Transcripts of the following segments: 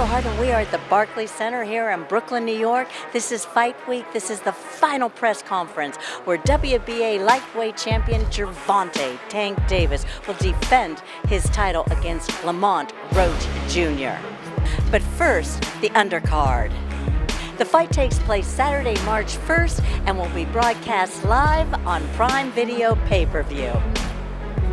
Kristal Hart, and we are at the Barclays Center here in Brooklyn, New York. This is Fight Week. This is the final press conference where WBA lightweight champion Gervonta Tank Davis will defend his title against Lamont Roach Jr. But first, the undercard. The fight takes place Saturday, March 1st, and will be broadcast live on Prime Video pay-per-view.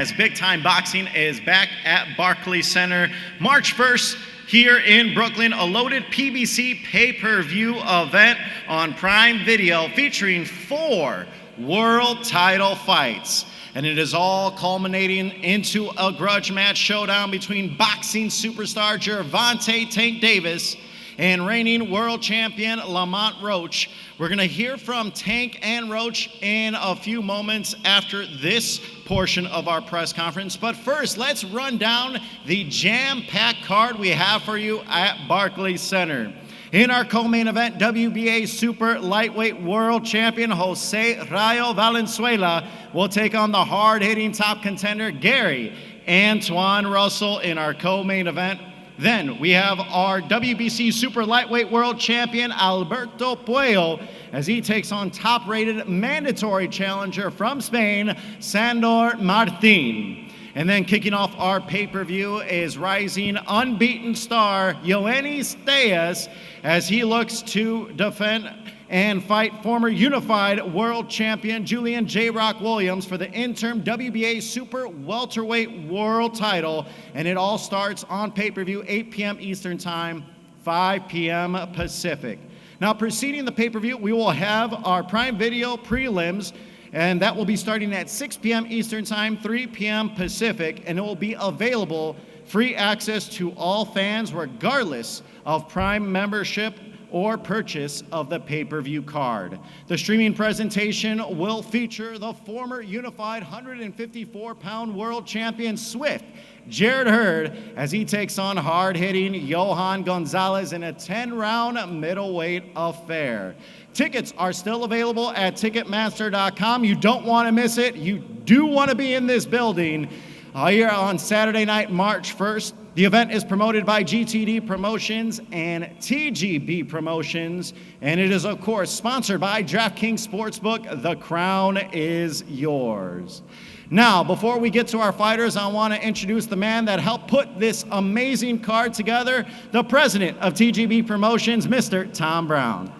As Big Time Boxing is back at Barclays Center, March 1st, here in Brooklyn, a loaded PBC pay-per-view event on Prime Video featuring 4 world title fights. And it is all culminating into a grudge match showdown between boxing superstar Gervonta Tank Davis and reigning world champion Lamont Roach. We're gonna hear from Tank and Roach in a few moments after this portion of our press conference. But first, let's run down the jam-packed card we have for you at Barclays Center. In our co-main event, WBA super lightweight world champion Jose Rayo Valenzuela will take on the hard-hitting top contender Gary Antuanne Russell in our co-main event. Then we have our WBC super lightweight world champion Alberto Puello as he takes on top-rated mandatory challenger from Spain, Sandor Martin. And then kicking off our pay-per-view is rising unbeaten star Yoenis Tellez as he looks to defend and fight former unified world champion Julian J-Rock Williams for the interim WBA super welterweight world title. And it all starts on pay-per-view 8 p.m. Eastern Time, 5 p.m. Pacific. Now, preceding the pay-per-view, we will have our Prime Video prelims, and that will be starting at 6 p.m. Eastern Time, 3 p.m. Pacific, and it will be available free access to all fans regardless of Prime membership or purchase of the pay-per-view card. The streaming presentation will feature the former unified 154-pound world champion Swift Jared Hurd as he takes on hard-hitting Johan Gonzalez in a 10-round middleweight affair. Tickets are still available at Ticketmaster.com. You don't want to miss it. You do want to be in this building here on Saturday night, March 1st. The event is promoted by GTD Promotions and TGB Promotions, and it is, of course, sponsored by DraftKings Sportsbook. The crown is yours. Now, before we get to our fighters, I want to introduce the man that helped put this amazing card together, the president of TGB Promotions, Mr. Tom Brown.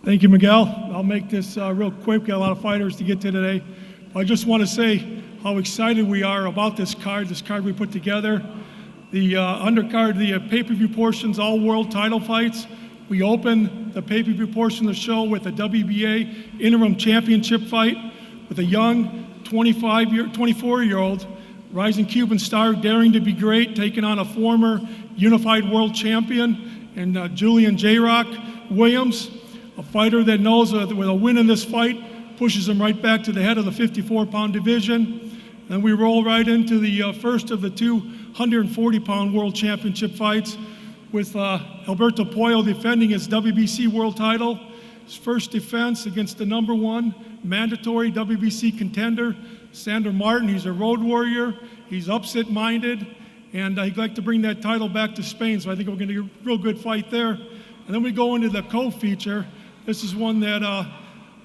Thank you, Miguel. I'll make this real quick. Got a lot of fighters to get to today. I just want to say how excited we are about this card we put together. The undercard, the pay-per-view portions, all world title fights. We open the pay-per-view portion of the show with a WBA interim championship fight with a young 24-year-old rising Cuban star daring to be great, taking on a former unified world champion and Julian J-Rock Williams. A fighter that knows that with a win in this fight pushes him right back to the head of the 54-pound division. And we roll right into the first of the 2 140-pound world championship fights with Alberto Puello defending his WBC world title. His first defense against the #1 mandatory WBC contender, Sandor Martin. He's a road warrior. He's upset-minded, and he'd like to bring that title back to Spain. So I think we're going to get a real good fight there. And then we go into the co-feature. This is one that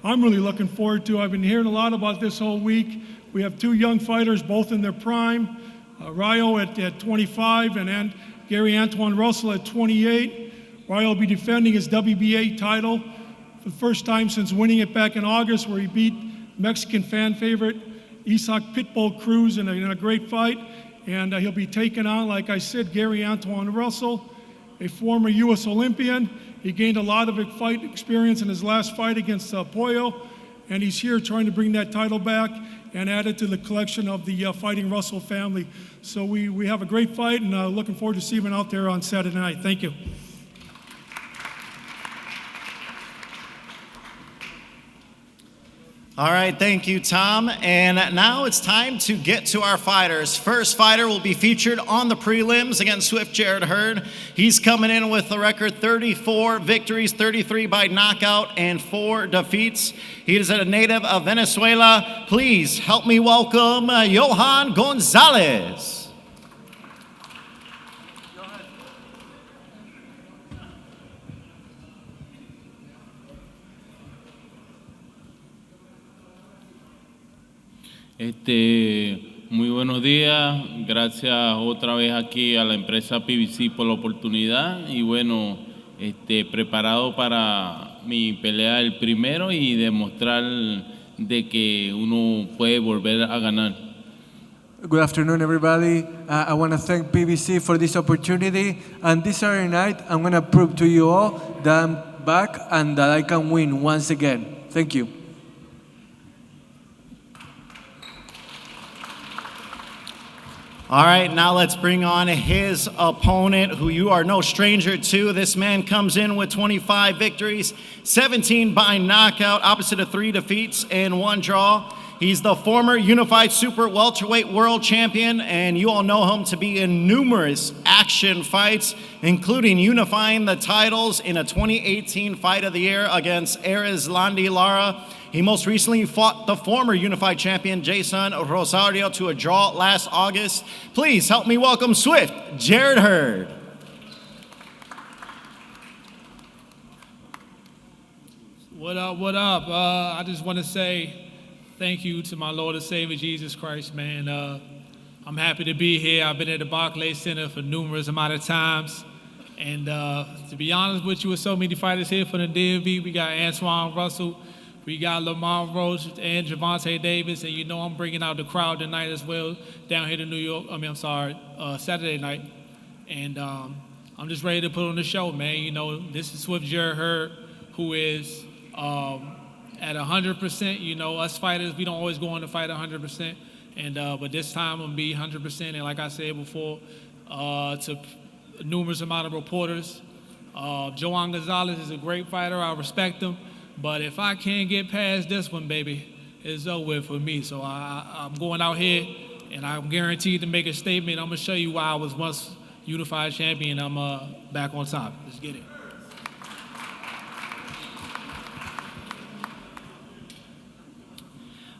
I'm really looking forward to. I've been hearing a lot about this whole week. We have 2 young fighters, both in their prime. Rayo at 25 and Gary Antuanne Russell at 28. Rayo will be defending his WBA title for the first time since winning it back in August, where he beat Mexican fan favorite Isaac Pitbull Cruz in a great fight. And he'll be taking on, like I said, Gary Antuanne Russell, a former U.S. Olympian. He gained a lot of fight experience in his last fight against Puello, and he's here trying to bring that title back and add it to the collection of the Fighting Russell family. So we have a great fight, and looking forward to seeing him out there on Saturday night. Thank you. All right, thank you, Tom. And now it's time to get to our fighters. First fighter will be featured on the prelims against Swift Jared Hurd. He's coming in with a record 34 victories, 33 by knockout, and 4 defeats. He is a native of Venezuela. Please help me welcome Johan Gonzalez. Muy buenos días, gracias otra vez aquí a la empresa PBC por la oportunidad y bueno, preparado para mi pelea el primero y demostrar de que uno puede volver a ganar. Good afternoon, everybody. I want to thank PBC for this opportunity, and this Saturday night I'm going to prove to you all that I'm back and that I can win once again. Thank you. All right, now let's bring on his opponent, who you are no stranger to. This man comes in with 25 victories, 17 by knockout, opposite of 3 defeats and 1 draw. He's the former unified super welterweight world champion, and you all know him to be in numerous action fights, including unifying the titles in a 2018 Fight of the Year against Erislandy Lara. He most recently fought the former unified champion Jason Rosario to a draw last August. Please help me welcome Swift Jared Hurd. What up, what up? I just want to say thank you to my Lord and Savior Jesus Christ, man. I'm happy to be here. I've been at the Barclays Center for numerous amount of times. And to be honest with you, with so many fighters here for the DMV, we got Antuanne Russell, we got Lamar Roach and Gervonta Davis, and you know I'm bringing out the crowd tonight as well down here to New York. Saturday night. And I'm just ready to put on the show, man. You know, this is Swift Jared Hurd, who is at 100%. You know, us fighters, we don't always go on to fight 100%. And but this time I'm gonna be 100%. And like I said before, to numerous amount of reporters, Johan Gonzalez is a great fighter. I respect him. But if I can't get past this one, baby, it's over for me. So I'm going out here, and I'm guaranteed to make a statement. I'm going to show you why I was once unified champion. I'm back on top. Let's get it.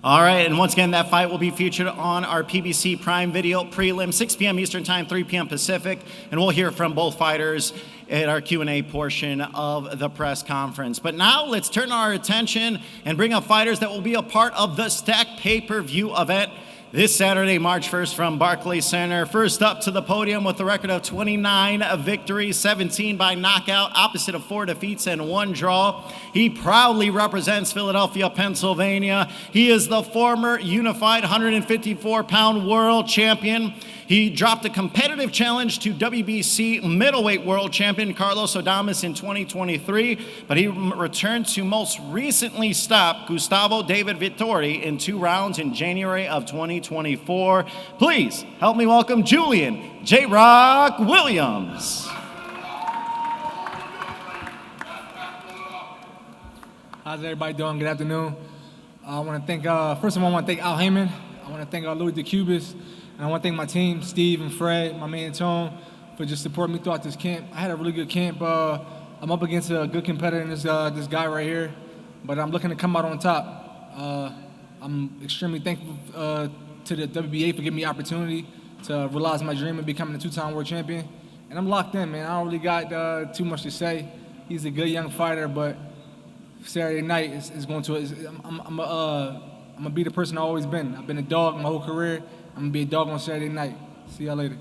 All right, and once again, that fight will be featured on our PBC Prime Video prelim, 6 p.m. Eastern Time, 3 p.m. Pacific, and we'll hear from both fighters at our Q&A portion of the press conference. But now let's turn our attention and bring up fighters that will be a part of the Stack pay-per-view event this Saturday, March 1st from Barclays Center. First up to the podium with a record of 29 victories, 17 by knockout, opposite of 4 defeats and 1 draw. He proudly represents Philadelphia, Pennsylvania. He is the former unified 154-pound world champion. He dropped a competitive challenge to WBC middleweight world champion Carlos Adames in 2023, but he returned to most recently stop Gustavo David Vittori in 2 rounds in January of 2024. Please help me welcome Julian J-Rock Williams. How's everybody doing? Good afternoon. I want to thank, first of all, I want to thank Al Heyman. I want to thank Louis DeCubas. And I want to thank my team, Steve and Fred, my man Tone, for just supporting me throughout this camp. I had a really good camp. I'm up against a good competitor in this guy right here, but I'm looking to come out on top. I'm extremely thankful to the WBA for giving me the opportunity to realize my dream of becoming a 2-time world champion. And I'm locked in, man. I don't really got too much to say. He's a good young fighter, but Saturday night is going to. I'm gonna be the person I've always been. I've been a dog my whole career. I'm gonna be a dog on Saturday night. See y'all later.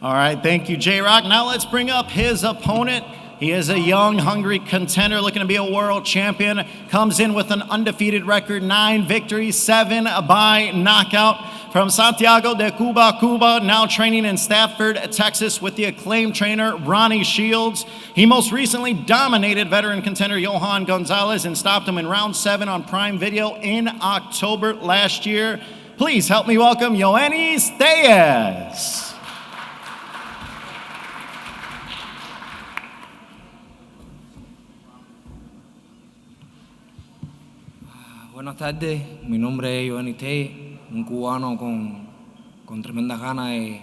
All right, thank you, J-Rock. Now let's bring up his opponent. He is a young, hungry contender looking to be a world champion. Comes in with an undefeated record, 9 victories, 7 by knockout. From Santiago de Cuba, Cuba, now training in Stafford, Texas with the acclaimed trainer Ronnie Shields. He most recently dominated veteran contender Johan Gonzalez and stopped him in round 7 on Prime Video in October last year. Please help me welcome Yoenis Tellez. Buenas tardes, mi nombre es Yoenis Tellez, un cubano con tremendas ganas de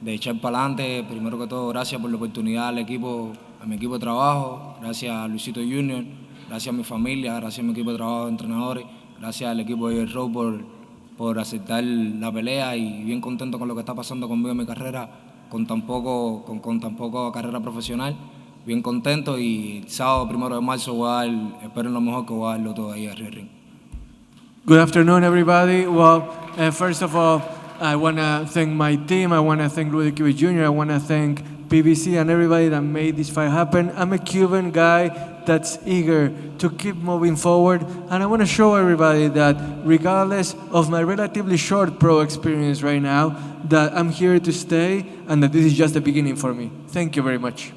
echar para adelante. Primero que todo, gracias por la oportunidad al equipo, a mi equipo de trabajo, gracias a Luisito Junior, gracias a mi familia, gracias a mi equipo de trabajo de entrenadores, gracias al equipo de Roach por aceptar la pelea y bien contento con lo que está pasando conmigo en mi carrera, con tan poco carrera profesional. Bien contento y el sábado 1 de marzo voy a dar, espero lo mejor que voy a darlo todo ahí arriba del ring. Good afternoon, everybody. Well, first of all, I want to thank my team. I want to thank Willia Jr. I want to thank PBC and everybody that made this fight happen. I'm a Cuban guy that's eager to keep moving forward, and I want to show everybody that regardless of my relatively short pro experience right now, that I'm here to stay and that this is just the beginning for me. Thank you very much.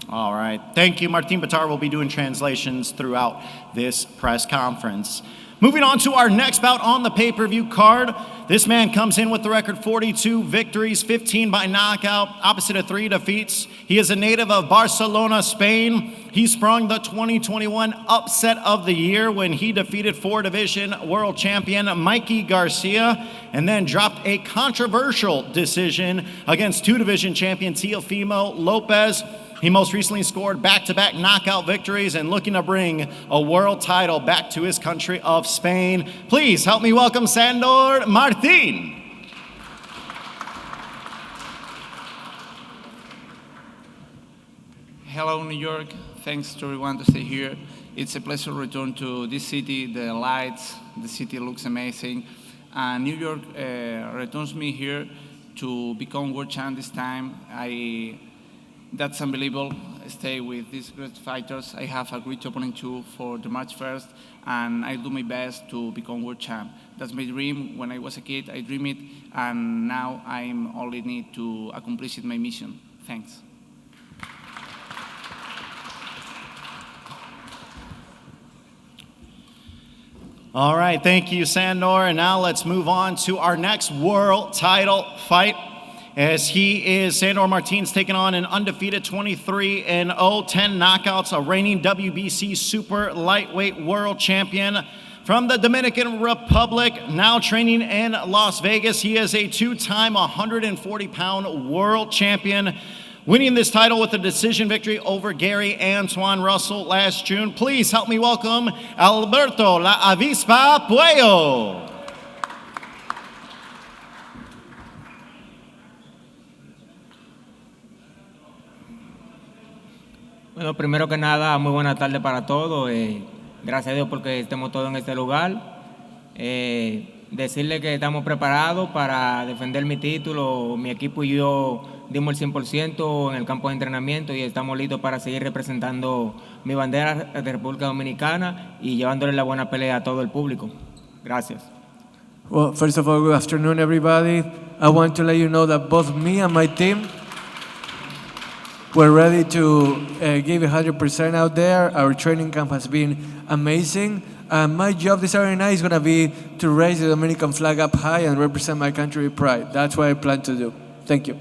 All right. Thank you. Martin Batar will be doing translations throughout this press conference. Moving on to our next bout on the pay-per-view card. This man comes in with the record 42 victories, 15 by knockout, opposite of 3 defeats. He is a native of Barcelona, Spain. He sprung the 2021 upset of the year when he defeated 4-division world champion Mikey Garcia and then dropped a controversial decision against 2-division champion Teofimo Lopez. He most recently scored back-to-back knockout victories and looking to bring a world title back to his country of Spain. Please help me welcome Sandor Martin. Hello, New York. Thanks to everyone to stay here. It's a pleasure to return to this city. The lights, the city looks amazing. And New York returns me here to become world champ this time. That's unbelievable. I stay with these great fighters. I have a great opponent too for the March 1st, and I do my best to become world champ. That's my dream. When I was a kid, I dreamed it, and now I'm only need to accomplish my mission. Thanks. All right, thank you, Sandor. And now let's move on to our next world title fight. As Sandor Martin's taking on an undefeated 23-0, 10 knockouts, a reigning WBC super lightweight world champion from the Dominican Republic, now training in Las Vegas. He is a 2-time 140-pound world champion, winning this title with a decision victory over Gary Antuanne Russell last June. Please help me welcome Alberto La Avispa Puello. Bueno, primero que nada, muy buena tarde para todos. Gracias a Dios porque estemos todos en este lugar. Decirle que estamos preparados para defender mi título. Mi equipo y yo dimos el 100% en el campo de entrenamiento y estamos listos para seguir representando mi bandera de República Dominicana y llevándole la buena pelea a todo el público. Gracias. Well, first of all, good afternoon, everybody. I want to let you know that both me and my team we're ready to give 100% out there. Our training camp has been amazing. My job this Saturday night is going to be to raise the Dominican flag up high and represent my country with pride. That's what I plan to do. Thank you.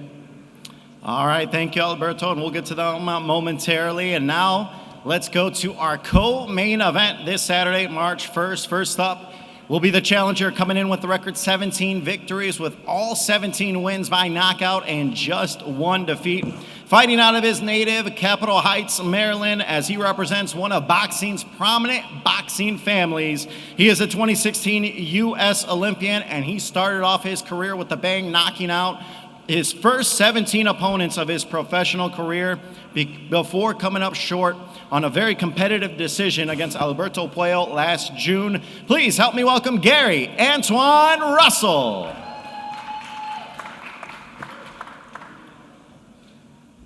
All right, thank you, Alberto, and we'll get to that momentarily. And now let's go to our co-main event this Saturday, March 1st. First up will be the challenger coming in with the record 17 victories with all 17 wins by knockout and just 1 defeat. Fighting out of his native Capitol Heights, Maryland, as he represents one of boxing's prominent boxing families. He is a 2016 U.S. Olympian, and he started off his career with a bang, knocking out his first 17 opponents of his professional career before coming up short on a very competitive decision against Alberto Puello last June. Please help me welcome Gary Antuanne Russell.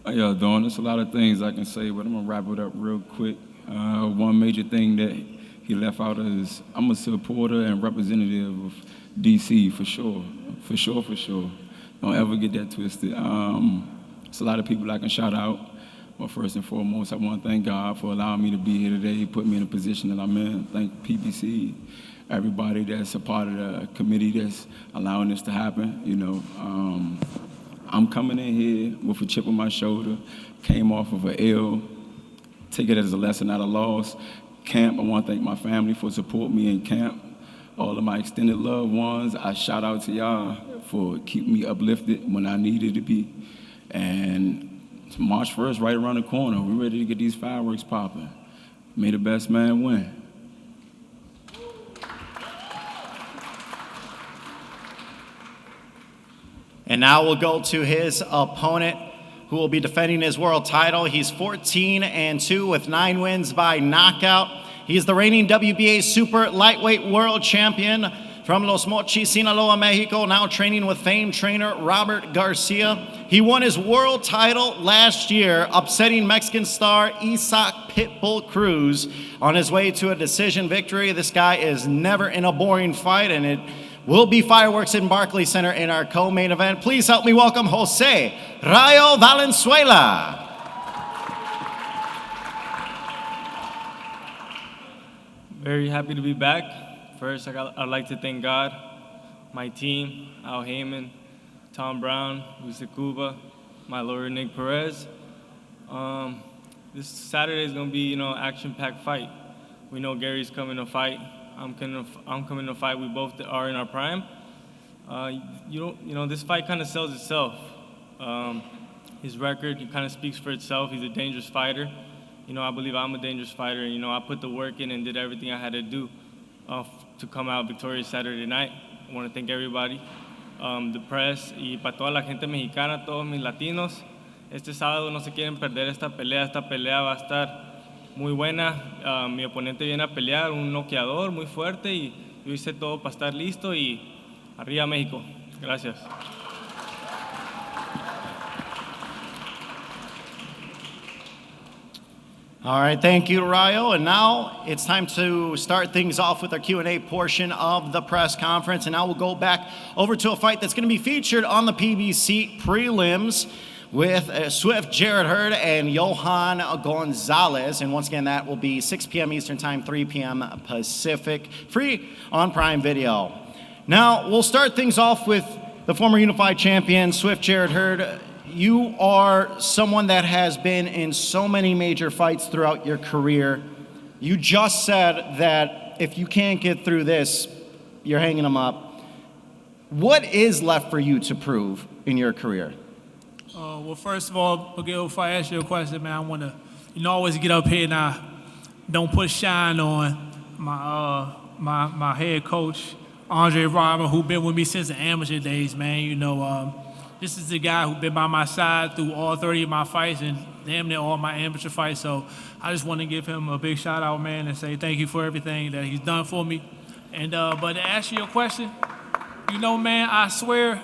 How y'all doing? There's a lot of things I can say, but I'm gonna wrap it up real quick. One major thing that he left out is I'm a supporter and representative of DC for sure. Don't ever get that twisted. There's a lot of people I can shout out, but first and foremost, I want to thank God for allowing me to be here today. He put me in a position that I'm in. Thank PBC, everybody that's a part of the committee that's allowing this to happen. You know, I'm coming in here with a chip on my shoulder, came off of an L, take it as a lesson, not a loss. camp. I want to thank my family for supporting me in camp. All of my extended loved ones, I shout out to y'all for keeping me uplifted when I needed to be. And March 1st, right around the corner. We're ready to get these fireworks popping. May the best man win. And now we'll go to his opponent, who will be defending his world title. He's 14-2 with 9 wins by knockout. He's the reigning WBA super lightweight world champion from Los Mochis, Sinaloa, Mexico, now training with famed trainer Robert Garcia. He won his world title last year, upsetting Mexican star Isaac Pitbull Cruz on his way to a decision victory. This guy is never in a boring fight, and it will be fireworks in Barclays Center in our co-main event. Please help me welcome Jose Rayo Valenzuela. Very happy to be back. First, I'd like to thank God, my team, Al Heyman, Tom Brown, Luis de Cuba, my lawyer Nick Perez. This Saturday is going to be, action-packed fight. We know Gary's coming to fight. I'm coming to fight. We both are in our prime. This fight kind of sells itself. His record, he kind of speaks for itself. He's a dangerous fighter. I believe I'm a dangerous fighter. I put the work in and did everything I had to do to come out victorious Saturday night. I want to thank everybody, the press, y para toda la gente mexicana, todos mis latinos. Este sábado no se quieren perder esta pelea. Esta pelea va a estar muy buena. Mi oponente viene a pelear, un noqueador muy fuerte, y yo hice todo para estar listo, y arriba México. Gracias. All right, thank you, Rayo. And now it's time to start things off with our Q&A portion of the press conference. And now we'll go back over to a fight that's going to be featured on the PBC prelims with Swift Jared Hurd and Johan Gonzalez. And once again, that will be 6 p.m. Eastern Time, 3 p.m. Pacific, free on Prime Video. Now, we'll start things off with the former unified champion, Swift Jared Hurd. You are someone that has been in so many major fights throughout your career. You just said that if you can't get through this, you're hanging them up. What is left for you to prove in your career? Well, first of all, Miguel, if I ask you a question, man, I want to, always get up here and I don't put shine on my head coach, Andre Robert, who's been with me since the amateur days, man. This is the guy who's been by my side through all 30 of my fights and damn near all my amateur fights. So I just want to give him a big shout out, man, and say thank you for everything that he's done for me. And but to answer your question, man, I swear,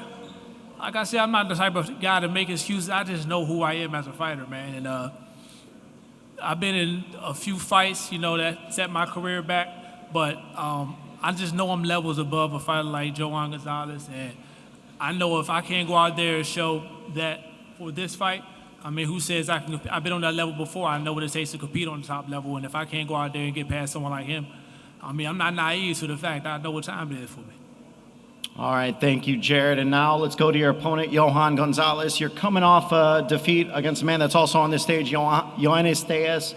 like I said, I'm not the type of guy to make excuses. I just know who I am as a fighter, man. And I've been in a few fights, that set my career back. But I just know I'm levels above a fighter like Johan Gonzalez. And I know if I can't go out there and show that for this fight, who says I can? I've been on that level before. I know what it takes to compete on the top level. And if I can't go out there and get past someone like him, I'm not naive to the fact I know what time it is for me. All right, thank you, Jared. And now let's go to your opponent, Johan Gonzalez. You're coming off a defeat against a man that's also on this stage, Yoenis Tellez,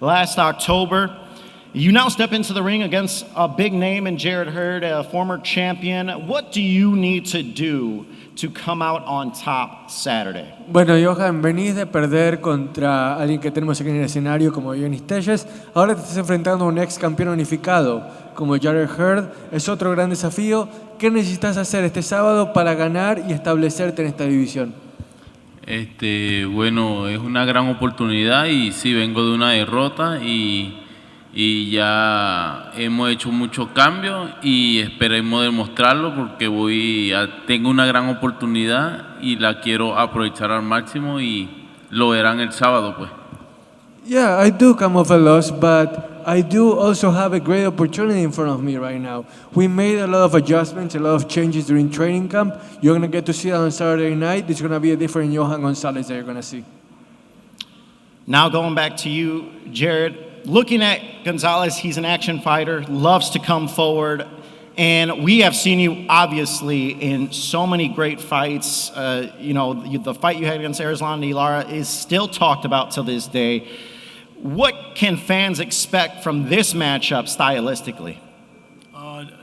last October. You now step into the ring against a big name in Jared Hurd, a former champion. What do you need to do to come out on top Saturday? Bueno, Johan, venís de perder contra alguien que tenemos aquí en el escenario como Yoenis Tellez. Ahora te estás enfrentando a un ex campeón unificado como Jared Hurd. Es otro gran desafío. ¿Qué necesitas hacer este sábado para ganar y establecerte en esta división? Bueno, es una gran oportunidad y sí, vengo de una derrota y ya hemos hecho muchos cambios y esperemos demostrarlo porque tengo una gran oportunidad y la quiero aprovechar al máximo y lo verán el sábado, pues. Yeah, I do come off a loss, but I do also have a great opportunity in front of me right now. We made a lot of adjustments, a lot of changes during training camp. You're going to get to see that on Saturday night. It's going to be a different Johan Gonzalez that you're going to see. Now going back to you, Jared. Looking at Gonzalez, he's an action fighter, loves to come forward, and we have seen you obviously in so many great fights. The fight you had against Arizlan Lara is still talked about till this day. what can fans expect from this matchup stylistically?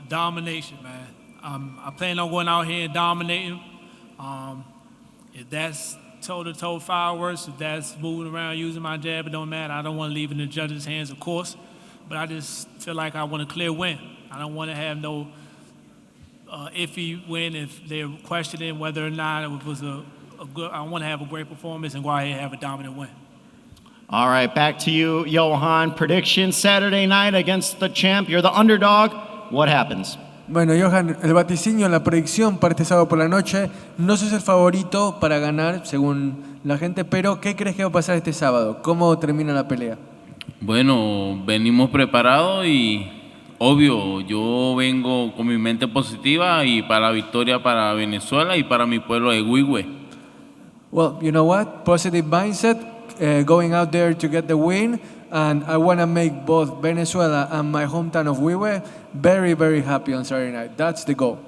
Domination, man. I plan on going out here and dominating. If that's toe-to-toe fireworks, if that's moving around using my jab, it don't matter. I don't want to leave it in the judges' hands, of course, but I just feel like I want a clear win. I don't want to have no iffy win if they're questioning whether or not it was a good. I want to have a great performance and go out here and have a dominant win. All right, back to you, Johan. Prediction Saturday night against the champ. You're the underdog. What happens? Bueno, Johan, el vaticinio, la predicción para este sábado por la noche. No sos el favorito para ganar, según la gente, pero ¿qué crees que va a pasar este sábado? ¿Cómo termina la pelea? Bueno, venimos preparados y obvio, yo vengo con mi mente positiva y para la victoria para Venezuela y para mi pueblo de Huihue. Well, you know what? Positive mindset, going out there to get the win, and I want to make both Venezuela and my hometown of Huihue very, very happy on Saturday night. That's the goal.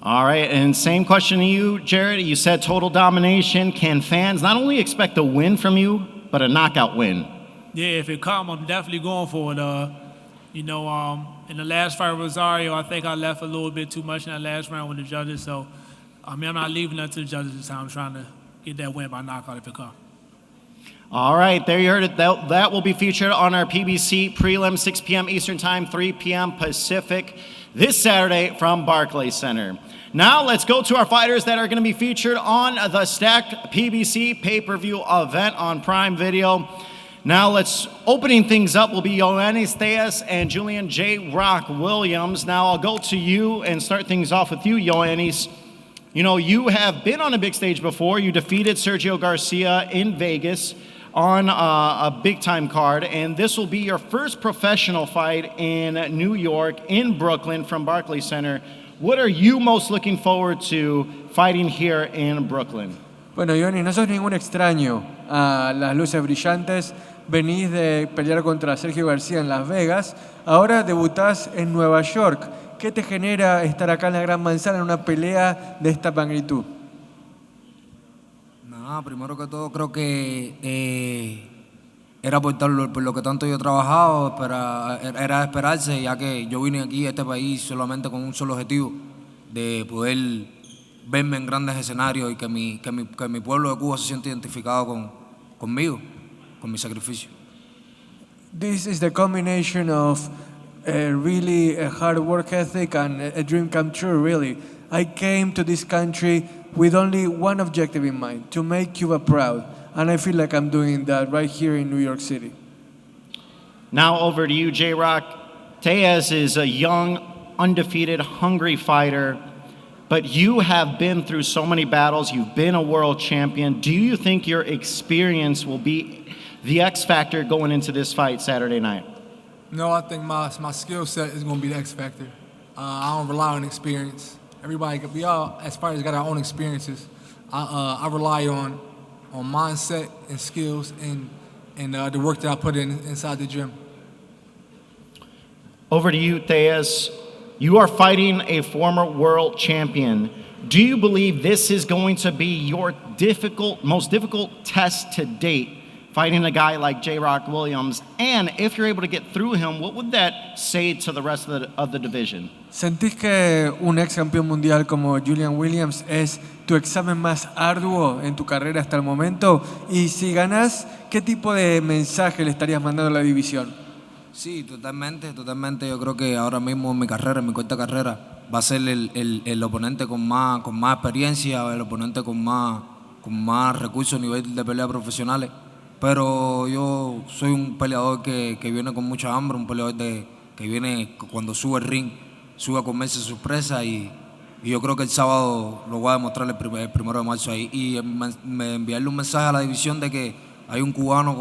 All right, and same question to you, Jared. You said total domination. Can fans not only expect a win from you, but a knockout win? Yeah, if it comes, I'm definitely going for it. In the last fight with Rosario, I think I left a little bit too much in that last round with the judges. So, I'm not leaving that to the judges this time. I'm trying to get that win by knockout if it comes. All right, there you heard it. That will be featured on our PBC prelim, 6 p.m. Eastern Time, 3 p.m. Pacific, this Saturday from Barclays Center. Now let's go to our fighters that are going to be featured on the Stacked PBC pay-per-view event on Prime Video. Now opening things up will be Yoenis Tellez and Julian J. Rock Williams. Now I'll go to you and start things off with you, Yoenis. You know, you have been on a big stage before. You defeated Sergio Garcia in Vegas on a big-time card, and this will be your first professional fight in New York, in Brooklyn, from Barclays Center. What are you most looking forward to fighting here in Brooklyn? Bueno, Yoenis, no sos ningún extraño a las luces brillantes. Venís de pelear contra Sergio García en Las Vegas. Ahora debutás en Nueva York. ¿Qué te genera estar acá en la Gran Manzana en una pelea de esta magnitud? Primero que todo creo que era por lo que tanto yo he trabajado, era de esperarse, ya que yo vine aquí a este país solamente con un solo objetivo, de poder verme en grandes escenarios y que mi pueblo de Cuba se siente identificado conmigo, con mi sacrificio. This is the combination of really a hard work ethic and a dream come true, really. I came to this country with only one objective in mind, to make Cuba proud. And I feel like I'm doing that right here in New York City. Now over to you, J-Rock. Tellez is a young, undefeated, hungry fighter, but you have been through so many battles. You've been a world champion. Do you think your experience will be the X factor going into this fight Saturday night? No, I think my skill set is going to be the X factor. I don't rely on experience. We all, as fighters, got our own experiences. I rely on mindset and skills and the work that I put inside the gym. Over to you, Tellez. You are fighting a former world champion. Do you believe this is going to be your most difficult test to date, fighting a guy like J-Rock Williams? And if you're able to get through him, what would that say to the rest of the division? ¿Sentís que un ex campeón mundial como Julian Williams es tu examen más arduo en tu carrera hasta el momento? Y si ganás, ¿qué tipo de mensaje le estarías mandando a la división? Sí, totalmente. Yo creo que ahora mismo en mi carrera, en mi corta carrera, va a ser el oponente con más experiencia, el oponente con más recursos a nivel de pelea profesionales. Pero yo soy un peleador que viene con mucha hambre, un peleador que viene cuando sube el ring, sube a comerse sorpresa y yo creo que el sábado lo voy a demostrar el 1 de marzo ahí. Y enviarle un mensaje a la división de que hay un cubano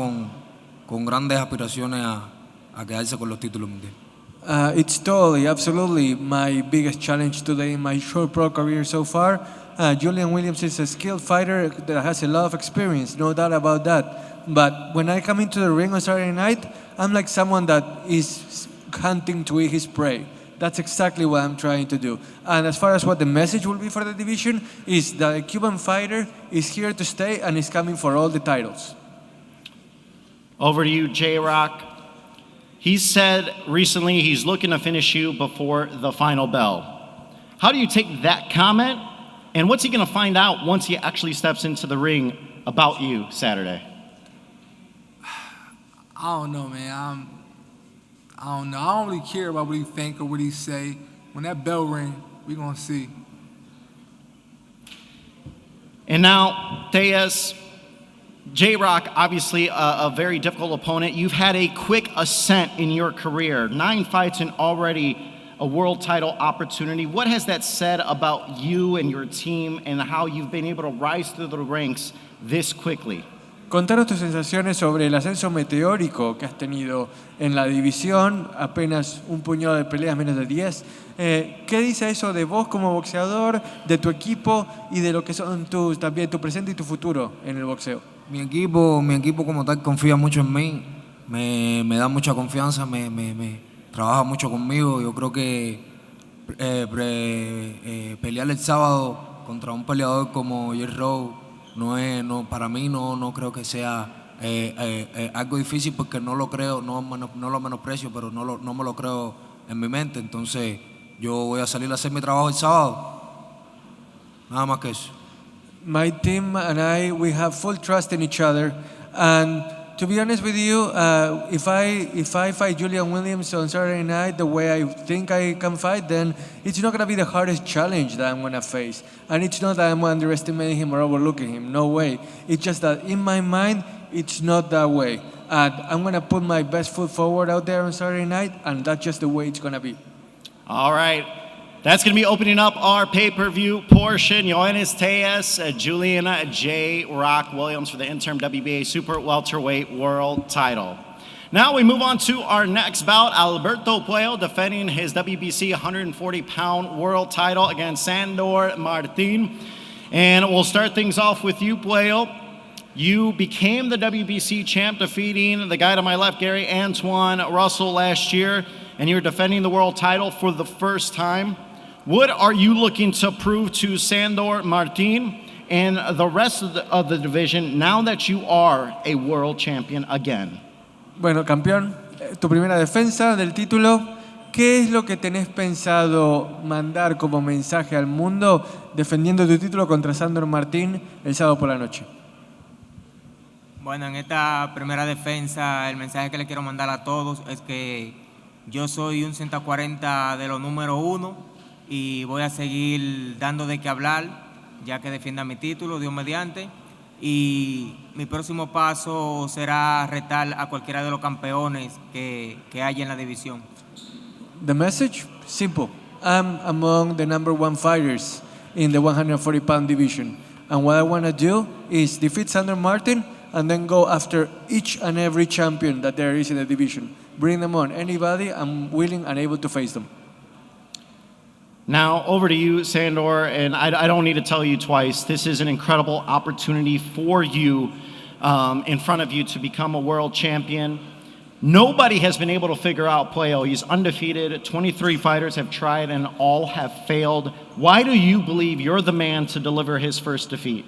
con grandes aspiraciones a quedarse con los títulos mundiales. It's totally, absolutely my biggest challenge today in my short pro career so far. Julian Williams is a skilled fighter that has a lot of experience, no doubt about that. But when I come into the ring on Saturday night, I'm like someone that is hunting to eat his prey. That's exactly what I'm trying to do. And as far as what the message will be for the division, is that a Cuban fighter is here to stay and is coming for all the titles. Over to you, J-Rock. He said recently he's looking to finish you before the final bell. How do you take that comment, and what's he going to find out once he actually steps into the ring about you Saturday? I don't know, man. I don't know. I don't really care about what he think or what he say. When that bell ring, we gonna see. And now, Tellez, J-Rock, obviously a very difficult opponent. You've had a quick ascent in your career, 9 fights and already a world title opportunity. What has that said about you and your team and how you've been able to rise through the ranks this quickly? Contanos tus sensaciones sobre el ascenso meteórico que has tenido en la división, apenas un puñado de peleas, menos de 10. ¿Qué dice eso de vos como boxeador, de tu equipo y de lo que son también tu presente y tu futuro en el boxeo? Mi equipo como tal confía mucho en mí, me da mucha confianza, me trabaja mucho conmigo. Yo creo que pelear el sábado contra un peleador como Roach para mí no creo que sea algo difícil, porque no lo creo, no lo menosprecio, pero no me lo creo en mi mente. Entonces yo voy a salir a hacer mi trabajo el sábado, nada más que eso. My team and I, we have full trust in each other, and to be honest with you, if I fight Julian Williams on Saturday night the way I think I can fight, then it's not going to be the hardest challenge that I'm going to face. And it's not that I'm underestimating him or overlooking him, no way. It's just that in my mind, it's not that way. And I'm going to put my best foot forward out there on Saturday night, and that's just the way it's going to be. All right. That's going to be opening up our pay-per-view portion. Yoenis Tellez Julian J-Rock Williams for the interim WBA Super Welterweight World Title. Now we move on to our next bout. Alberto Puello defending his WBC 140-pound world title against Sandor Martin. And we'll start things off with you, Puello. You became the WBC champ, defeating the guy to my left, Gary Antuanne Russell, last year, and you're defending the world title for the first time. What are you looking to prove to Sandor Martin and the rest of the division now that you are a world champion again? Bueno, campeón, tu primera defensa del título. ¿Qué es lo que tenés pensado mandar como mensaje al mundo defendiendo tu título contra Sandor Martin el sábado por la noche? Bueno, en esta primera defensa el mensaje que le quiero mandar a todos es que yo soy un 140 de los número 1 y voy a seguir dando de qué hablar ya que defienda mi título, Dios mediante, y mi próximo paso será retar a cualquiera de los campeones que haya en la división. The message? Simple. I'm among the number 1 fighters in the 140-pound division, and what I want to do is defeat Sandor Martin and then go after each and every champion that there is in the division. Bring them on. Anybody, I'm willing and able to face them. Now, over to you, Sandor, and I don't need to tell you twice, this is an incredible opportunity for you in front of you to become a world champion. Nobody has been able to figure out Puello. He's undefeated. 23 fighters have tried and all have failed. Why do you believe you're the man to deliver his first defeat?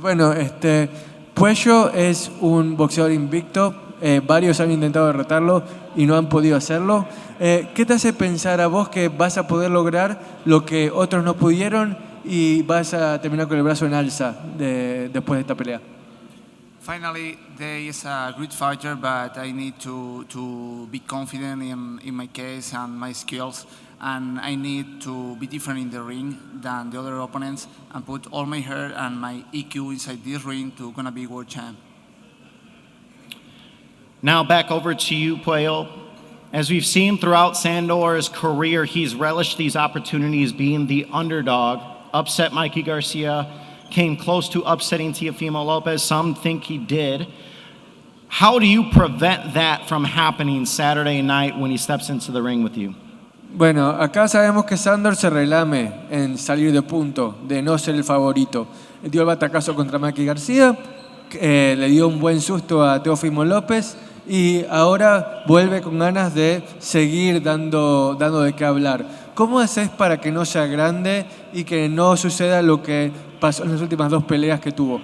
Bueno, Puello es un boxeador invicto. Varios han intentado derrotarlo y no han podido hacerlo. ¿Qué te hace pensar a vos que vas a poder lograr lo que otros no pudieron y vas a terminar con el brazo en alza después de esta pelea? Finally, there is a great fighter, but I need to be confident in my case and my skills, and I need to be different in the ring than the other opponents and put all my heart and my EQ inside this ring to gonna be world champ. Now back over to you, Puello. As we've seen throughout Sandor's career, he's relished these opportunities being the underdog, upset Mikey Garcia, came close to upsetting Teofimo Lopez. Some think he did. How do you prevent that from happening Saturday night when he steps into the ring with you? Bueno, acá sabemos que Sandor se relame en salir de punto, de no ser el favorito. Dio el batacazo contra Mikey García, le dio un buen susto a Teofimo López y ahora vuelve con ganas de seguir dando de qué hablar. ¿Cómo haces para que no sea grande y que no suceda lo que pasó en las últimas 2 peleas que tuvo?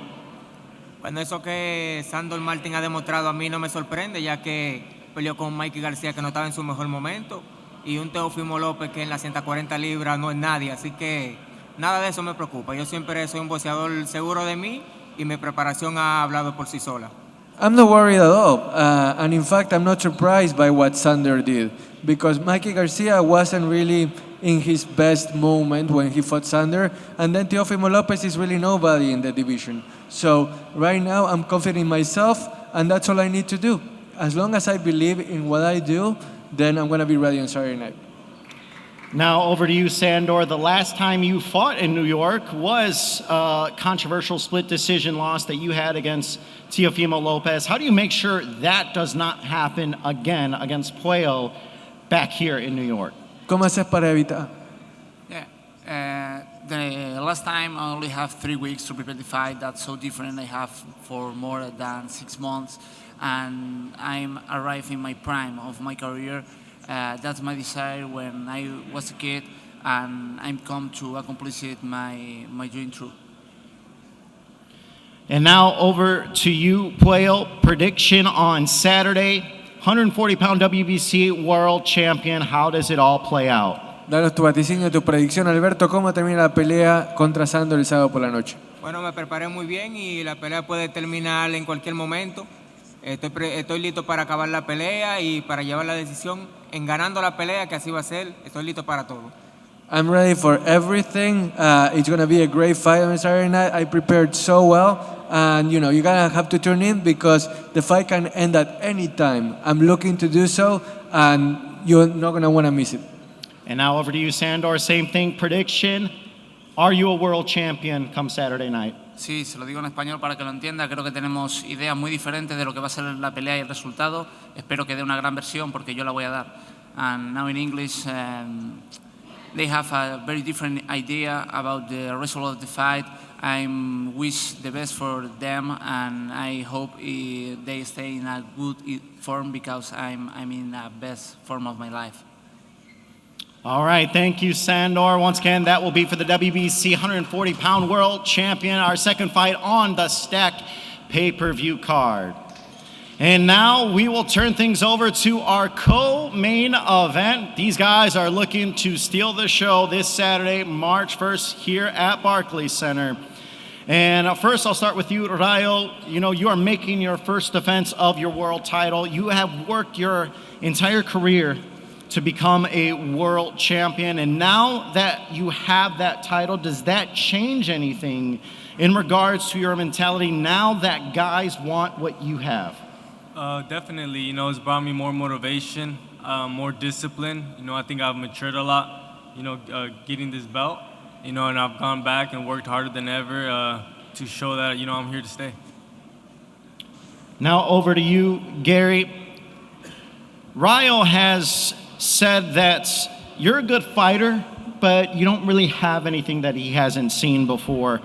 Bueno, eso que Sandor Martin ha demostrado a mí no me sorprende, ya que peleó con Mikey García, que no estaba en su mejor momento, y un Teófimo López que en las 140 libras no es nadie, así que nada de eso me preocupa. Yo siempre soy un boxeador seguro de mí y mi preparación ha hablado por sí sola. I'm not worried at all. And in fact, I'm not surprised by what Sandor did, because Mikey Garcia wasn't really in his best moment when he fought Sandor, and then Teófimo Lopez is really nobody in the division. So right now, I'm confident in myself, and that's all I need to do. As long as I believe in what I do, then I'm going to be ready on Saturday night. Now over to you, Sandor. The last time you fought in New York was a controversial split decision loss that you had against Teófimo Lopez. How do you make sure that does not happen again against Puello back here in New York? ¿Cómo haces para evitar? Yeah, the last time I only have 3 weeks to prepare the fight. That's so different. I have for more than 6 months, and I'm arriving my prime of my career. That's my desire when I was a kid, and I'm come to accomplish it my dream true. And now over to you, Puello. Prediction on Saturday, 140-pound WBC world champion. How does it all play out? Danos tu vaticinio, tu predicción, Alberto. ¿Cómo termina la pelea contra Sandor el sábado por la noche? Bueno, me preparé muy bien y la pelea puede terminar en cualquier momento. Estoy listo para acabar la pelea y para llevar la decisión en ganando la pelea, que así va a ser. Estoy listo para todo. I'm ready for everything. It's going to be a great fight on Saturday night. I prepared so well. And, you're going to have to tune in because the fight can end at any time. I'm looking to do so, and you're not going to want to miss it. And now over to you, Sandor. Same thing, prediction. Are you a world champion come Saturday night? Sí, se lo digo en español para que lo entienda. Creo que tenemos ideas muy diferentes de lo que va a ser la pelea y el resultado. Espero que dé una gran versión porque yo la voy a dar. And now in English, they have a very different idea about the result of the fight. I wish the best for them, and I hope they stay in a good form because I'm in the best form of my life. All right, thank you, Sandor. Once again, that will be for the WBC 140-pound world champion, our second fight on the stacked pay-per-view card. And now we will turn things over to our co-main event. These guys are looking to steal the show this Saturday, March 1st, here at Barclays Center. And first, I'll start with you, Rayo. You are making your first defense of your world title. You have worked your entire career to become a world champion, and now that you have that title, does that change anything in regards to your mentality now that guys want what you have? Definitely, it's brought me more motivation, more discipline. I think I've matured a lot, getting this belt, and I've gone back and worked harder than ever to show that, I'm here to stay. Now over to you, Gary. Rayo has said that you're a good fighter, but you don't really have anything that he hasn't seen before.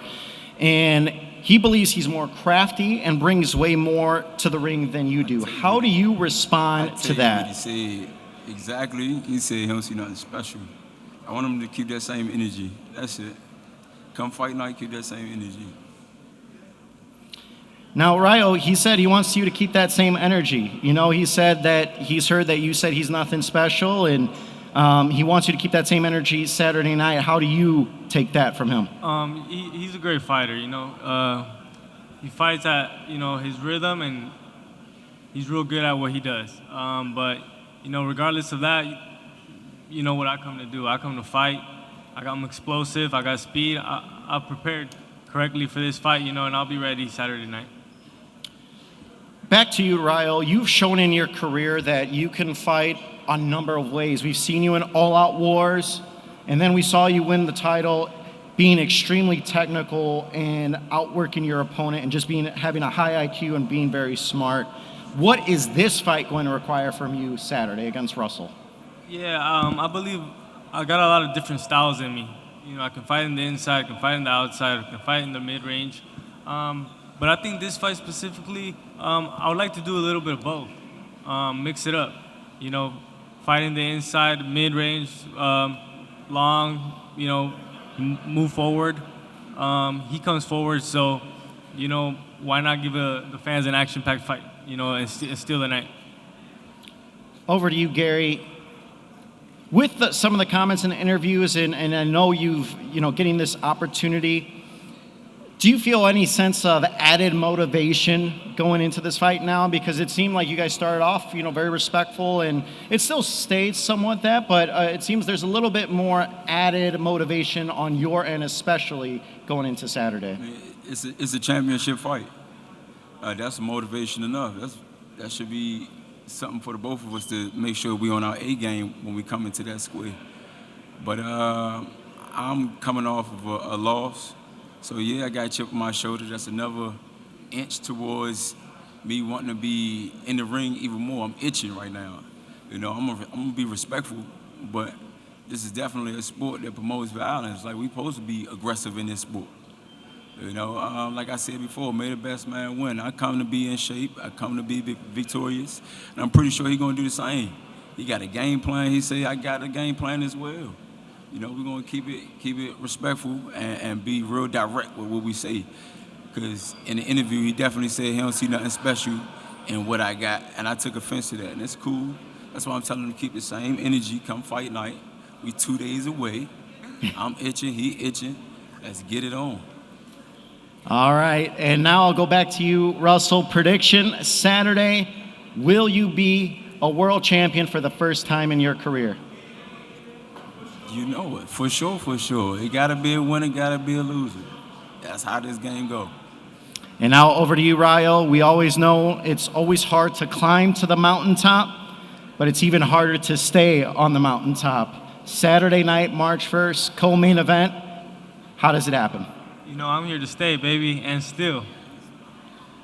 And he believes he's more crafty and brings way more to the ring than you do. How do you respond to that? He said exactly. He said he don't see nothing special. I want him to keep that same energy. That's it. Come fight night, keep that same energy. Now, Rayo, he said he wants you to keep that same energy. He said that he's heard that you said he's nothing special, and he wants you to keep that same energy Saturday night. How do you take that from him? He's a great fighter, He fights at, his rhythm, and he's real good at what he does. But, regardless of that, you know what I come to do. I come to fight. I'm explosive. I got speed. I've prepared correctly for this fight, and I'll be ready Saturday night. Back to you, Rayo. You've shown in your career that you can fight a number of ways. We've seen you in all-out wars, and then we saw you win the title being extremely technical and outworking your opponent and just having a high IQ and being very smart. What is this fight going to require from you Saturday against Russell? Yeah, I believe I got a lot of different styles in me. I can fight in the inside, I can fight in the outside, I can fight in the mid-range. But I think this fight specifically, I would like to do a little bit of both. Mix it up. Fight in the inside, mid-range, long, move forward. He comes forward, so, why not give the fans an action-packed fight, and steal the night? Over to you, Gary. With some of the comments in the interviews, and I know you've, getting this opportunity, do you feel any sense of added motivation going into this fight now? Because it seemed like you guys started off, very respectful, and it still stayed somewhat that, but it seems there's a little bit more added motivation on your end, especially going into Saturday. It's a championship fight. That's motivation enough. That should be something for the both of us to make sure we on our A game when we come into that square. But I'm coming off of a loss. So yeah, I got a chip on my shoulder. That's another inch towards me wanting to be in the ring even more. I'm itching right now. I'm gonna be respectful, but this is definitely a sport that promotes violence. Like, we supposed to be aggressive in this sport. Like I said before, may the best man win. I come to be in shape. I come to be victorious, and I'm pretty sure he's gonna do the same. He got a game plan. He say I got a game plan as well. We're gonna keep it respectful and be real direct with what we say. Because in the interview, he definitely said he don't see nothing special in what I got, and I took offense to that, and it's cool. That's why I'm telling him to keep the same energy come fight night. We 2 days away. I'm itching, he itching. Let's get it on. All right, and now I'll go back to you, Russell. Prediction, Saturday, will you be a world champion for the first time in your career? You know it, for sure. It gotta be a winner, gotta be a loser. That's how this game goes. And now over to you, Ryo. We always know it's always hard to climb to the mountaintop, but it's even harder to stay on the mountaintop. Saturday night, March 1st, co-main event. How does it happen? I'm here to stay, baby, and still.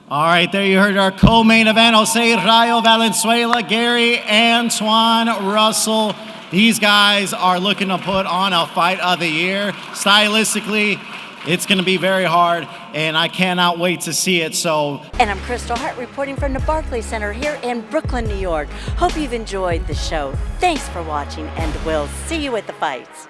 All right, there you heard our co-main event. Jose Rayo Valenzuela, Gary Antuanne Russell. These guys are looking to put on a fight of the year. Stylistically, it's going to be very hard, and I cannot wait to see it. And I'm Kristal Hart reporting from the Barclays Center here in Brooklyn, New York. Hope you've enjoyed the show. Thanks for watching, and we'll see you at the fights.